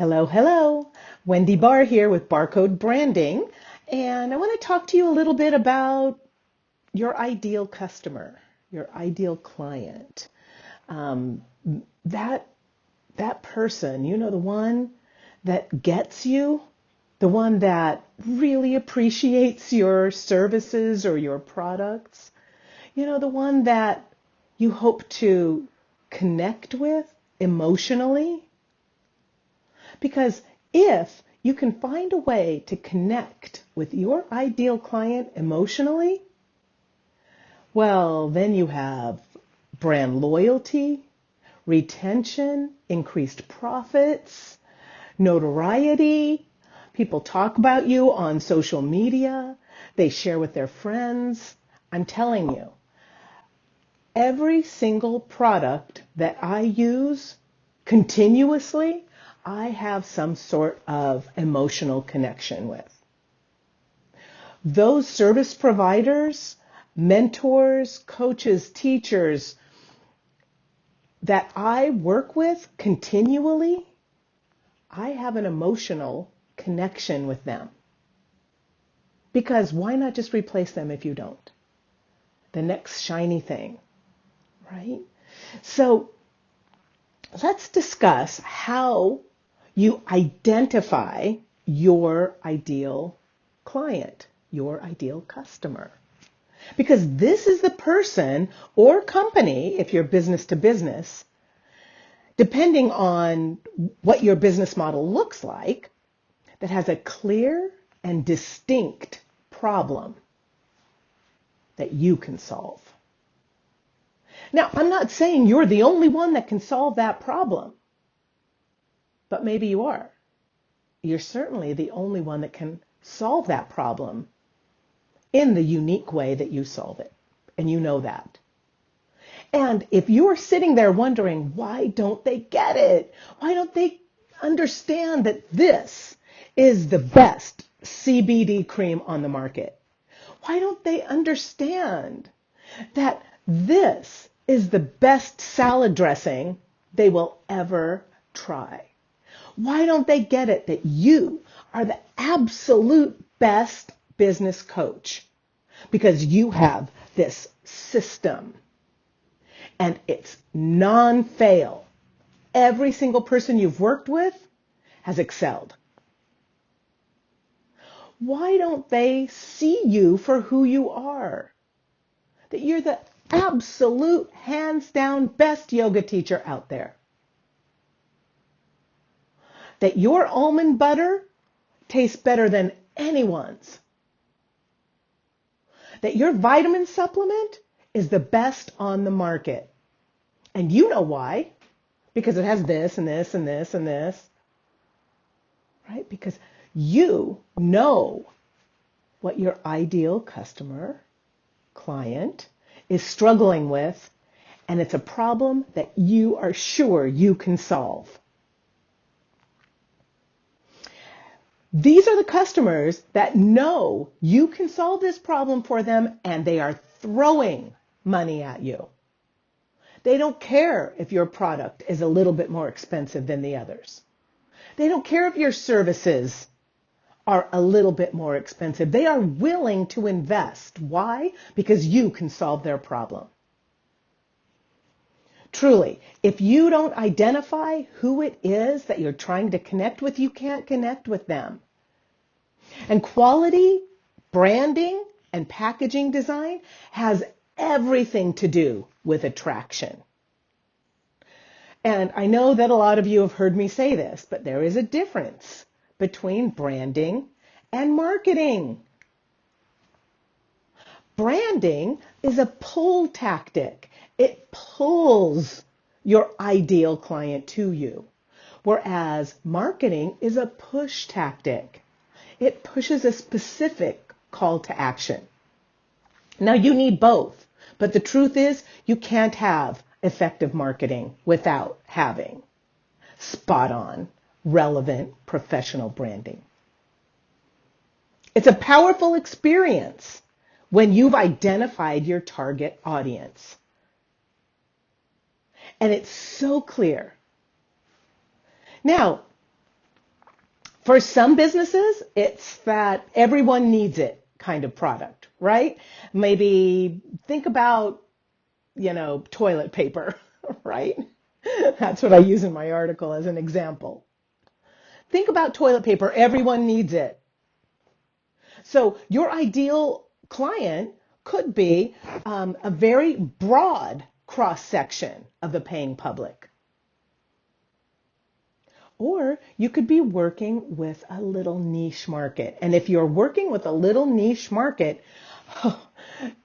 Hello, hello. Wendy Barr here with Barcode Branding, and I want to talk to you a little bit about your ideal customer, your ideal client. Um, that person, the one that gets you, the one that really appreciates your services or your products, the one that you hope to connect with emotionally. Because if you can find a way to connect with your ideal client emotionally, well, then you have brand loyalty, retention, increased profits, notoriety. People talk about you on social media. They share with their friends. I'm telling you, every single product that I use continuously, I have some sort of emotional connection with. Those service providers, mentors, coaches, teachers that I work with continually, I have an emotional connection with them. Because why not just replace them if you don't? The next shiny thing, right? So let's discuss how you identify your ideal client, your ideal customer. Because this is the person or company, if you're business to business, depending on what your business model looks like, that has a clear and distinct problem that you can solve. Now, I'm not saying you're the only one that can solve that problem, but maybe you are. You're certainly the only one that can solve that problem in the unique way that you solve it. And you know that. And if you're sitting there wondering, why don't they get it? Why don't they understand that this is the best CBD cream on the market? Why don't they understand that this is the best salad dressing they will ever try? Why don't they get it that you are the absolute best business coach? Because you have this system and it's non-fail. Every single person you've worked with has excelled. Why don't they see you for who you are? That you're the absolute hands down best yoga teacher out there. That your almond butter tastes better than anyone's. That your vitamin supplement is the best on the market. And you know why? Because it has this and this and this and this. Right? Because you know what your ideal customer, client, is struggling with, and it's a problem that you are sure you can solve. These are the customers that know you can solve this problem for them, and they are throwing money at you. They don't care if your product is a little bit more expensive than the others. They don't care if your services are a little bit more expensive. They are willing to invest. Why? Because you can solve their problem. Truly, if you don't identify who it is that you're trying to connect with, you can't connect with them. And quality, branding, and packaging design has everything to do with attraction. And I know that a lot of you have heard me say this, but there is a difference between branding and marketing. Branding is a pull tactic. It pulls your ideal client to you, whereas marketing is a push tactic. It pushes a specific call to action. Now, you need both, but the truth is you can't have effective marketing without having spot-on, relevant, professional branding. It's a powerful experience when you've identified your target audience. And it's so clear. Now, For some businesses, it's that everyone needs it kind of product, right? Maybe think about, toilet paper, right? That's what I use in my article as an example. Think about toilet paper. Everyone needs it. So your ideal client could be a very broad cross-section of the paying public. Or you could be working with a little niche market. And if you're working with a little niche market,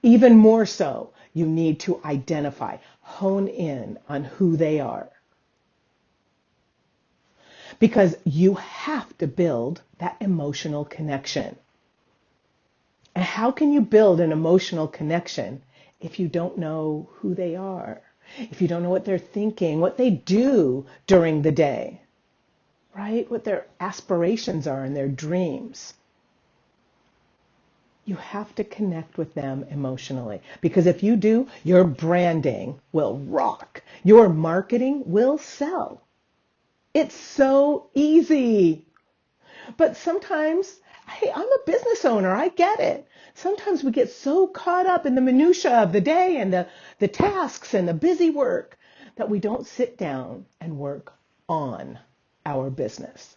even more so, you need to identify, hone in on who they are. Because you have to build that emotional connection. And how can you build an emotional connection if you don't know who they are? If you don't know what they're thinking, what they do during the day, right? What their aspirations are and their dreams. You have to connect with them emotionally, because if you do, your branding will rock. Your marketing will sell. It's so easy. But sometimes, hey, I'm a business owner. I get it. Sometimes we get so caught up in the minutia of the day and the tasks and the busy work that we don't sit down and work on our business.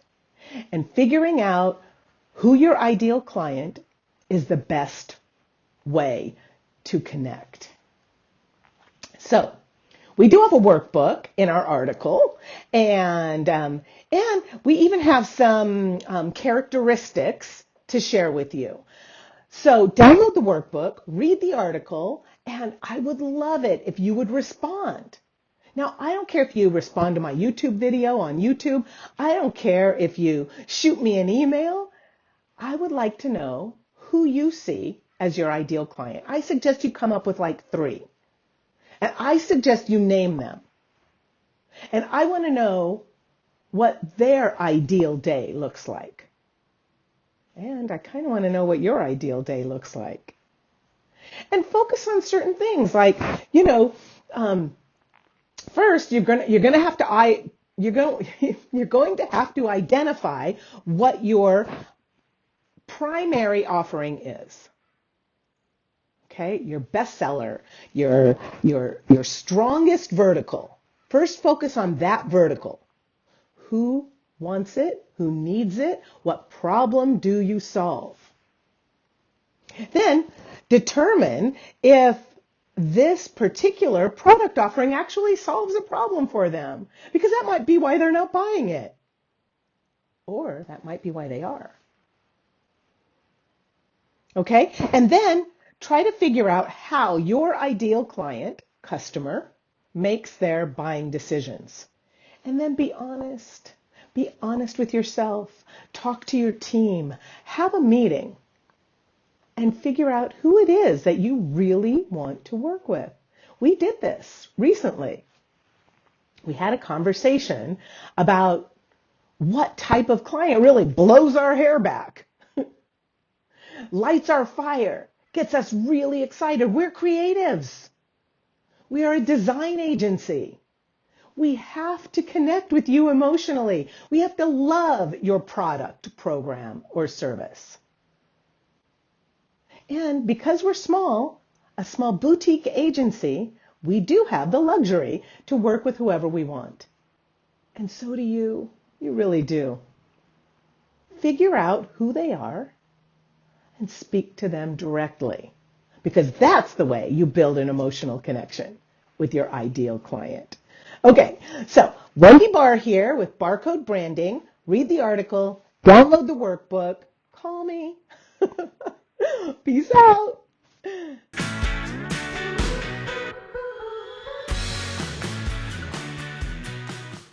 And figuring out who your ideal client is the best way to connect. So we do have a workbook in our article, and we even have some characteristics to share with you. So download the workbook, read the article, and I would love it if you would respond. Now, I don't care if you respond to my YouTube video on YouTube. I don't care if you shoot me an email. I would like to know who you see as your ideal client. I suggest you come up with like 3. And I suggest you name them. And I want to know what their ideal day looks like. And I kind of want to know what your ideal day looks like. And focus on certain things like, first you're going to have to identify what your primary offering is. Okay, your bestseller, your strongest vertical. First focus on that vertical. Who wants it? Who needs it? What problem do you solve? Then determine if this particular product offering actually solves a problem for them, because that might be why they're not buying it. Or that might be why they are. Okay, and then try to figure out how your ideal client, customer, makes their buying decisions. And then be honest. Be honest with yourself. Talk to your team. Have a meeting. And figure out who it is that you really want to work with. We did this recently. We had a conversation about what type of client really blows our hair back, lights our fire, gets us really excited. We're creatives. We are a design agency. We have to connect with you emotionally. We have to love your product, program, or service. And because we're small, a small boutique agency, we do have the luxury to work with whoever we want. And so do you. You really do. Figure out who they are and speak to them directly, because that's the way you build an emotional connection with your ideal client. Okay, so Wendy Barr here with Barcode Branding. Read the article, download the workbook, call me. Peace out.